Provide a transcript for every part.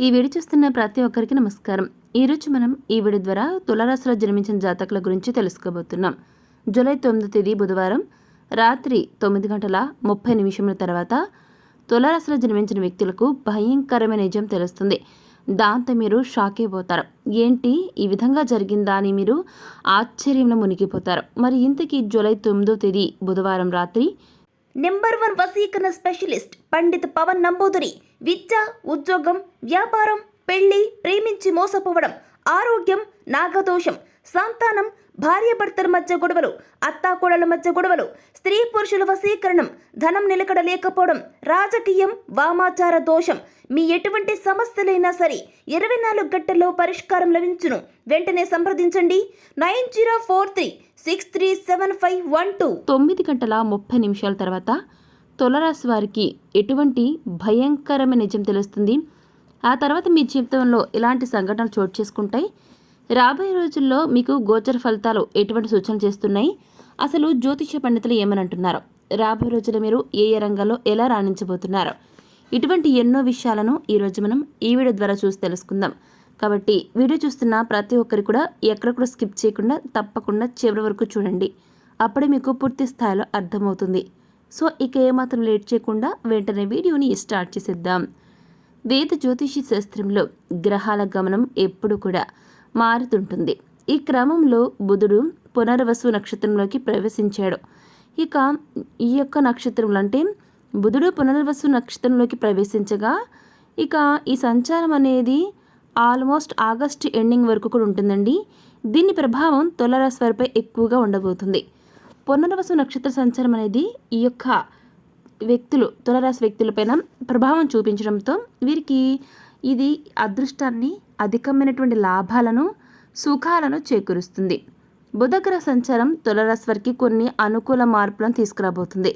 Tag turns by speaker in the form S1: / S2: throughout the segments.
S1: ఈ వీడియో చూస్తున్న ప్రతి ఒక్కరికి నమస్కారం. ఈరోజు మనం ఈ వీడియో ద్వారా తులారాశిలో జన్మించిన జాతకుల గురించి తెలుసుకోబోతున్నాం. జూలై 9వ తేదీ బుధవారం రాత్రి 9:30 తర్వాత తులారాశిలో జన్మించిన వ్యక్తులకు భయంకరమైన నిజం తెలుస్తుంది. దాంతో మీరు షాక్ అయిపోతారు. ఏంటి ఈ విధంగా జరిగిందా అని మీరు ఆశ్చర్యంలో మునిగిపోతారు. మరి ఇంతకీ జూలై 9వ తేదీ బుధవారం రాత్రి
S2: నెంబర్ 1 వశీకరణ స్పెషలిస్ట్ పండిత్ పవన్ నంబూదరి విద్య, ఉద్యోగం, వ్యాపారం, పెళ్లి, ప్రేమించి మోసపోవడం, ఆరోగ్యం, నాగదోషం, సంతానం, భార్యాభర్తల మధ్య గొడవలు, అత్తాకోడల మధ్య గొడవలు, స్త్రీ పురుషుల వశీకరణం, ధనం నిలకడ లేకపోవడం, రాజకీయం, వామాచార దోషం, మీ ఎటువంటి సమస్యలైనా సరే 24 గంటల్లో పరిష్కారం లభించును. వెంటనే సంప్రదించండి 9043637512.
S1: 9:30 తర్వాత తులారాశి వారికి ఎటువంటి భయంకరమైన నిజం తెలుస్తుంది. ఆ తర్వాత మీ జీవితంలో ఇలాంటి సంఘటనలు చోటు చేసుకుంటాయి. రాబోయే రోజుల్లో మీకు గోచర ఫలితాలు ఎటువంటి సూచనలు చేస్తున్నాయి, అసలు జ్యోతిష పండితులు ఏమనంటున్నారు, రాబోయే రోజుల్లో మీరు ఏ రంగంలో ఎలా రాణించబోతున్నారు, ఇటువంటి ఎన్నో విషయాలను ఈరోజు మనం ఈ వీడియో ద్వారా చూసి తెలుసుకుందాం. కాబట్టి వీడియో చూస్తున్న ప్రతి ఒక్కరు కూడా ఎక్కడ కూడా స్కిప్ చేయకుండా తప్పకుండా చివరి వరకు చూడండి. అప్పుడే మీకు పూర్తి స్థాయిలో అర్థమవుతుంది. సో ఇక ఏమాత్రం లేట్ చేయకుండా వెంటనే వీడియోని స్టార్ట్ చేసేద్దాం. వేద జ్యోతిషి శాస్త్రంలో గ్రహాల గమనం ఎప్పుడు కూడా మారుతుంటుంది. ఈ క్రమంలో బుధుడు పునర్వసు నక్షత్రంలోకి ప్రవేశించాడు. ఇక ఈ యొక్క నక్షత్రంలో అంటే బుధుడు పునర్వసు నక్షత్రంలోకి ప్రవేశించగా ఇక ఈ సంచారం అనేది ఆల్మోస్ట్ ఆగస్టు ఎండింగ్ వరకు కూడా ఉంటుందండి. దీని ప్రభావం తులారాశి వారిపై ఎక్కువగా ఉండబోతుంది. పునర్వసు నక్షత్ర సంచారం అనేది ఈ యొక్క తులారాశి వ్యక్తులపైన ప్రభావం చూపించడంతో వీరికి ఇది అదృష్టాన్ని, అధికమైనటువంటి లాభాలను, సుఖాలను చేకూరుస్తుంది. బుధగ్రహ సంచారం తులారాశి వారికి కొన్ని అనుకూల మార్పులను తీసుకురాబోతుంది.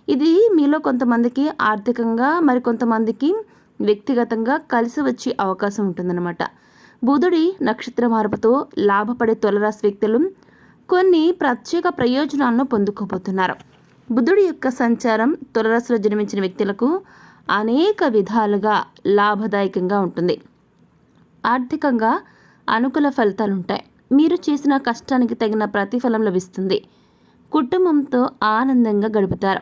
S1: ఇది మీలో కొంతమందికి ఆర్థికంగా, మరి కొంతమందికి వ్యక్తిగతంగా కలిసి వచ్చే అవకాశం ఉంటుందన్నమాట. బుధుడి నక్షత్ర మార్పుతో లాభపడే తులారాశి వ్యక్తులు కొన్ని ప్రత్యేక ప్రయోజనాలను పొందుకోబోతున్నారు. బుధుడి యొక్క సంచారం తులారాశిలో జన్మించిన వ్యక్తులకు అనేక విధాలుగా లాభదాయకంగా ఉంటుంది. ఆర్థికంగా అనుకూల ఫలితాలు ఉంటాయి. మీరు చేసిన కష్టానికి తగిన ప్రతిఫలం లభిస్తుంది. కుటుంబంతో ఆనందంగా గడుపుతారు.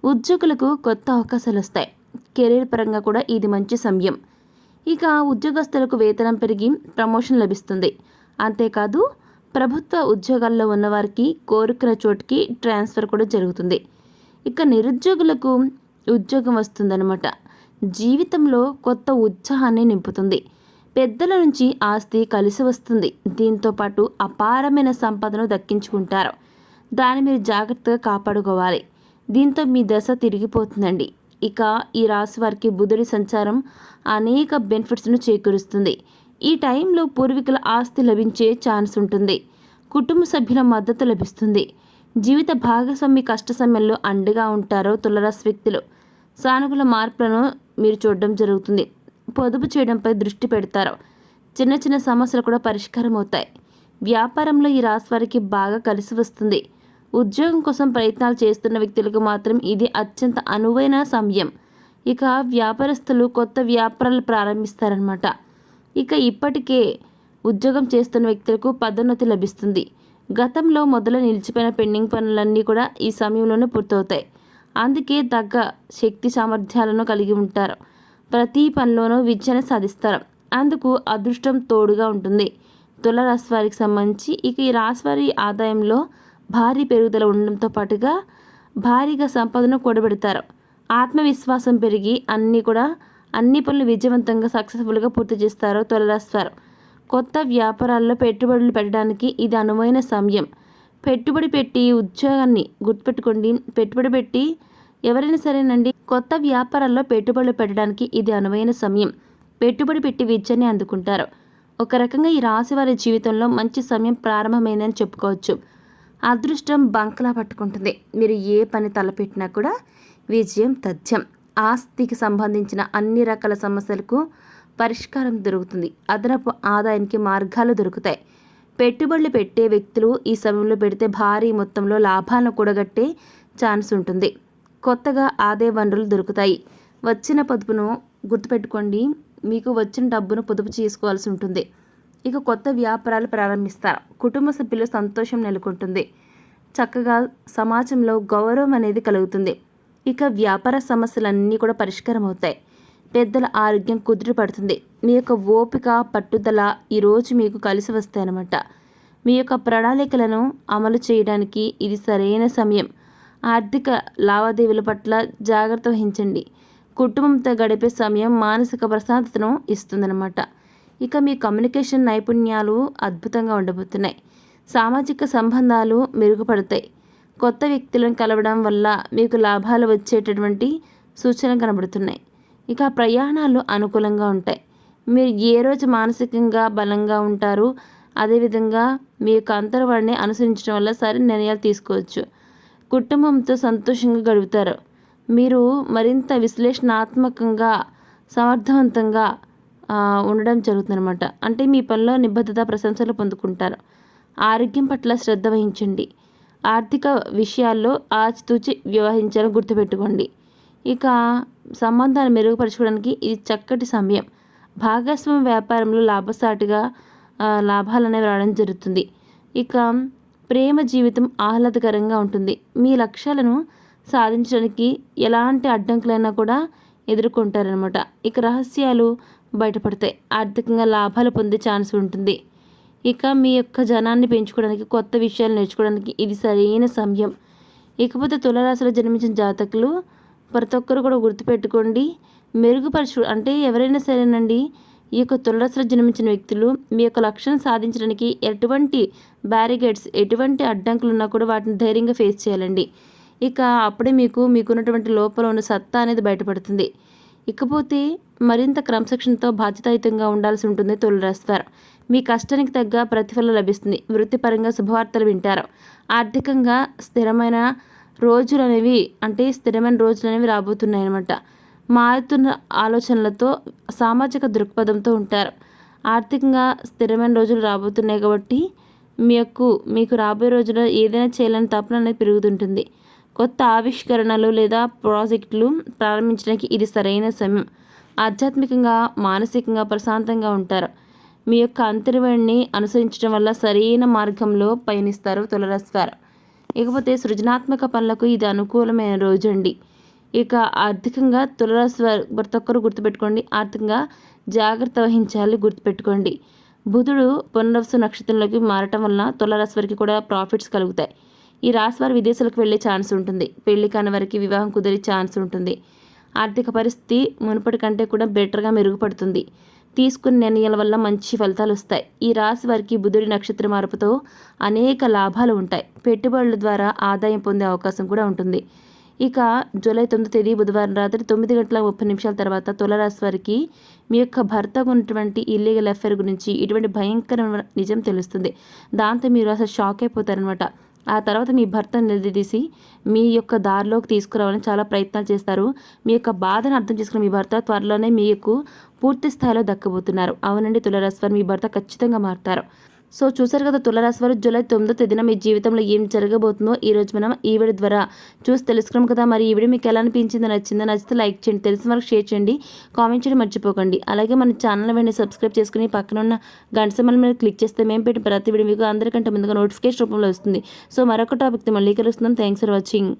S1: ఉద్యోగులకు కొత్త అవకాశాలు వస్తాయి. కెరీర్ పరంగా కూడా ఇది మంచి సమయం. ఇక ఉద్యోగస్తులకు వేతనం పెరిగి ప్రమోషన్ లభిస్తుంది. అంతేకాదు ప్రభుత్వ ఉద్యోగాల్లో ఉన్నవారికి కోరుకున్న చోటుకి ట్రాన్స్ఫర్ కూడా జరుగుతుంది. ఇక నిరుద్యోగులకు ఉద్యోగం వస్తుందన్నమాట. జీవితంలో కొత్త ఉత్సాహాన్ని నింపుతుంది. పెద్దల నుంచి ఆస్తి కలిసి వస్తుంది. దీంతో పాటు అపారమైన సంపదను దక్కించుకుంటారు. దాన్ని మీరు జాగ్రత్తగా కాపాడుకోవాలి. దీంతో మీ దశ తిరిగిపోతుందండి. ఇక ఈ రాశి వారికి బుధుడి సంచారం అనేక బెనిఫిట్స్ను చేకూరుస్తుంది. ఈ టైంలో పూర్వీకుల ఆస్తి లభించే ఛాన్స్ ఉంటుంది. కుటుంబ సభ్యుల మద్దతు లభిస్తుంది. జీవిత భాగస్వామి కష్ట సమయంలో అండగా ఉంటారో తులారాశి వ్యక్తులు. సానుకూల మార్పులను మీరు చూడడం జరుగుతుంది. పొదుపు చేయడంపై దృష్టి పెడతారు. చిన్న చిన్న సమస్యలు కూడా పరిష్కారం అవుతాయి. వ్యాపారంలో ఈ రాశి వారికి బాగా కలిసి వస్తుంది. ఉద్యోగం కోసం ప్రయత్నాలు చేస్తున్న వ్యక్తులకు మాత్రం ఇది అత్యంత అనువైన సమయం. ఇక వ్యాపారస్తులు కొత్త వ్యాపారాలు ప్రారంభిస్తారనమాట. ఇక ఇప్పటికే ఉద్యోగం చేస్తున్న వ్యక్తులకు పదోన్నతి లభిస్తుంది. గతంలో మొదలు నిలిచిపోయిన పెండింగ్ పనులన్నీ కూడా ఈ సమయంలోనే పూర్తవుతాయి. అందుకే తగ్గ శక్తి సామర్థ్యాలను కలిగి ఉంటారు. ప్రతి పనిలోనూ విజయాన్ని సాధిస్తారు. అందుకు అదృష్టం తోడుగా ఉంటుంది. తులారాశి వారికి సంబంధించి ఇక ఈ రాశి వారి ఆదాయంలో భారీ పెరుగుదల ఉండడంతో పాటుగా భారీగా సంపదను కూడబెడతారు. ఆత్మవిశ్వాసం పెరిగి అన్ని పనులు విజయవంతంగా సక్సెస్ఫుల్గా పూర్తి చేస్తారు తులారాశి వారు. కొత్త వ్యాపారాల్లో పెట్టుబడులు పెట్టడానికి ఇది అనువైన సమయం. పెట్టుబడి పెట్టి ఉద్యోగాన్ని గుర్తుపెట్టుకోండి. పెట్టుబడి పెట్టి ఎవరైనా సరేనండి కొత్త వ్యాపారాల్లో పెట్టుబడులు పెట్టడానికి ఇది అనువైన సమయం. పెట్టుబడి పెట్టి విజయాన్ని అందుకుంటారు. ఒక రకంగా ఈ రాశి వారి జీవితంలో మంచి సమయం ప్రారంభమైందని చెప్పుకోవచ్చు. అదృష్టం బంకలా పట్టుకుంటుంది. మీరు ఏ పని తలపెట్టినా కూడా విజయం తథ్యం. ఆస్తికి సంబంధించిన అన్ని రకాల సమస్యలకు పరిష్కారం దొరుకుతుంది. అదనపు ఆదాయానికి మార్గాలు దొరుకుతాయి. పెట్టుబడులు పెట్టే వ్యక్తులు ఈ సమయంలో పెడితే భారీ మొత్తంలో లాభాలను కూడగట్టే ఛాన్స్ ఉంటుంది. కొత్తగా ఆదాయ వనరులు దొరుకుతాయి. వచ్చిన పొదుపును గుర్తుపెట్టుకోండి. మీకు వచ్చిన డబ్బును పొదుపు చేసుకోవాల్సి ఉంటుంది. ఇక కొత్త వ్యాపారాలు ప్రారంభిస్తారు. కుటుంబ సభ్యులు సంతోషం నెలకొంటుంది. చక్కగా సమాజంలో గౌరవం అనేది కలుగుతుంది. ఇక వ్యాపార సమస్యలన్నీ కూడా పరిష్కారం అవుతాయి. పెద్దల ఆరోగ్యం కుదుటపడుతుంది. మీ యొక్క ఓపిక పట్టుదల ఈరోజు మీకు కలిసి వస్తాయన్నమాట. మీ యొక్క ప్రణాళికలను అమలు చేయడానికి ఇది సరైన సమయం. ఆర్థిక లావాదేవీల పట్ల జాగ్రత్త వహించండి. కుటుంబంతో గడిపే సమయం మానసిక ప్రశాంతతను ఇస్తుందన్నమాట. ఇక మీ కమ్యూనికేషన్ నైపుణ్యాలు అద్భుతంగా ఉండబోతున్నాయి. సామాజిక సంబంధాలు మెరుగుపడతాయి. కొత్త వ్యక్తులను కలవడం వల్ల మీకు లాభాలు వచ్చేటటువంటి సూచనలు కనబడుతున్నాయి. ఇక ప్రయాణాలు అనుకూలంగా ఉంటాయి. మీరు ఏ రోజు మానసికంగా బలంగా ఉంటారు. అదేవిధంగా మీ యొక్క అంతర్వాడిని అనుసరించడం వల్ల సరైన నిర్ణయాలు తీసుకోవచ్చు. కుటుంబంతో సంతోషంగా గడుపుతారు. మీరు మరింత విశ్లేషణాత్మకంగా సమర్థవంతంగా ఉండడం జరుగుతుందన్నమాట. అంటే మీ పనిలో నిబద్ధత ప్రశంసలు పొందుకుంటారు. ఆరోగ్యం పట్ల శ్రద్ధ వహించండి. ఆర్థిక విషయాల్లో ఆచితూచి వ్యవహరించాలని గుర్తుపెట్టుకోండి. ఇక సంబంధాలు మెరుగుపరచుకోవడానికి ఇది చక్కటి సమయం. భాగస్వామ్య వ్యాపారంలో లాభసాటిగా లాభాలు అనేవి రావడం జరుగుతుంది. ఇక ప్రేమ జీవితం ఆహ్లాదకరంగా ఉంటుంది. మీ లక్ష్యాలను సాధించడానికి ఎలాంటి అడ్డంకులైనా కూడా ఎదుర్కొంటారనమాట. ఇక రహస్యాలు బయటపడతాయి. ఆర్థికంగా లాభాలు పొందే ఛాన్స్ ఉంటుంది. ఇక మీ యొక్క జనాన్ని పెంచుకోవడానికి కొత్త విషయాలు నేర్చుకోవడానికి ఇది సరైన సమయం. ఇకపోతే తులారాశిలో జన్మించిన జాతకులు ప్రతి ఒక్కరు కూడా గుర్తుపెట్టుకోండి. అంటే ఎవరైనా సరేనండి, ఈ యొక్క తులారాశిలో జన్మించిన వ్యక్తులు మీ యొక్క లక్ష్యం సాధించడానికి ఎటువంటి బ్యారిగేడ్స్, ఎటువంటి అడ్డంకులు ఉన్నా కూడా వాటిని ధైర్యంగా ఫేస్ చేయాలండి. ఇక అప్పుడే మీకున్నటువంటి లోపల ఉన్న సత్తా అనేది బయటపడుతుంది. ఇకపోతే మరింత క్రమశిక్షణతో బాధ్యతాయుతంగా ఉండాల్సి ఉంటుంది తులారాశి వారు. మీ కష్టానికి తగ్గ ప్రతిఫలం లభిస్తుంది. వృత్తిపరంగా శుభవార్తలు వింటారు. ఆర్థికంగా స్థిరమైన రోజులు అనేవి రాబోతున్నాయి అన్నమాట. మారుతున్న ఆలోచనలతో సామాజిక దృక్పథంతో ఉంటారు. ఆర్థికంగా స్థిరమైన రోజులు రాబోతున్నాయి కాబట్టి మీకు రాబోయే రోజుల్లో ఏదైనా చేయాలని తపన అనేది పెరుగుతుంటుంది. కొత్త ఆవిష్కరణలు లేదా ప్రాజెక్టులు ప్రారంభించడానికి ఇది సరైన సమయం. ఆధ్యాత్మికంగా మానసికంగా ప్రశాంతంగా ఉంటారు. మీ యొక్క అంతర్వాణిని అనుసరించడం వల్ల సరైన మార్గంలో పయనిస్తారు తులారాశి వారు. ఇకపోతే సృజనాత్మక పనులకు ఇది అనుకూలమైన రోజు అండి. ఇక ఆర్థికంగా తులారాశి వారు ప్రతి ఒక్కరు గుర్తుపెట్టుకోండి. ఆర్థికంగా జాగ్రత్త వహించాలి, గుర్తుపెట్టుకోండి. బుధుడు పునర్వసు నక్షత్రంలోకి మారటం వల్ల తులారాశి వారికి కూడా ప్రాఫిట్స్ కలుగుతాయి. ఈ రాశి వారు విదేశాలకు వెళ్ళే ఛాన్స్ ఉంటుంది. పెళ్లి కాని వారికి వివాహం కుదిరే ఛాన్స్ ఉంటుంది. ఆర్థిక పరిస్థితి మునుపటి కంటే కూడా బెటర్గా మెరుగుపడుతుంది. తీసుకున్న నిర్ణయాల వల్ల మంచి ఫలితాలు వస్తాయి. ఈ రాశి వారికి బుధుడి నక్షత్ర మార్పుతో అనేక లాభాలు ఉంటాయి. పెట్టుబడుల ద్వారా ఆదాయం పొందే అవకాశం కూడా ఉంటుంది. ఇక జూలై 9వ తేదీ బుధవారం రాత్రి 9:30 తర్వాత తులారాశి వారికి మీ యొక్క భర్తకు ఉన్నటువంటి ఇల్లీగల్ అఫైర్ గురించి ఇటువంటి భయంకరమైన నిజం తెలుస్తుంది. దాంతో మీరు అసలు షాక్ అయిపోతారనమాట. ఆ తర్వాత మీ భర్తను నిలదీసి మీ యొక్క దారిలోకి తీసుకురావాలని చాలా ప్రయత్నాలు చేస్తారు. మీ యొక్క బాధను అర్థం చేసుకుని మీ భర్త త్వరలోనే మీకు పూర్తి స్థాయిలో దక్కబోతున్నారు. అవునండి తులారాశి వారు, మీ భర్త ఖచ్చితంగా మారుతారు. సో చూసారు కదా తులారాశి వారు జూలై 9వ తేదీన మీ జీవితంలో ఏం జరగబోతుందో ఈరోజు మనం ఈ వీడియో ద్వారా చూసి తెలుసుకున్నాం కదా. మరి ఈ వీడియో మీకు ఎలా అనిపించిందో, నచ్చితే లైక్ చేయండి, తెలిసిన వరకు షేర్ చేయండి, కామెంట్ చేయడం మర్చిపోకండి. అలాగే మన ఛానల్ వెంటనే సబ్స్క్రైబ్ చేసుకుని పక్కన ఉన్న గంట సింబల్ మీద క్లిక్ చేస్తే మేము పెట్టిన ప్రతి వీడియో మీకు అందరికంటే ముందుగా నోటిఫికేషన్ రూపంలో వస్తుంది. సో మరొక టాపిక్తో మళ్ళీ కలుస్తున్నాం. Thanks for watching.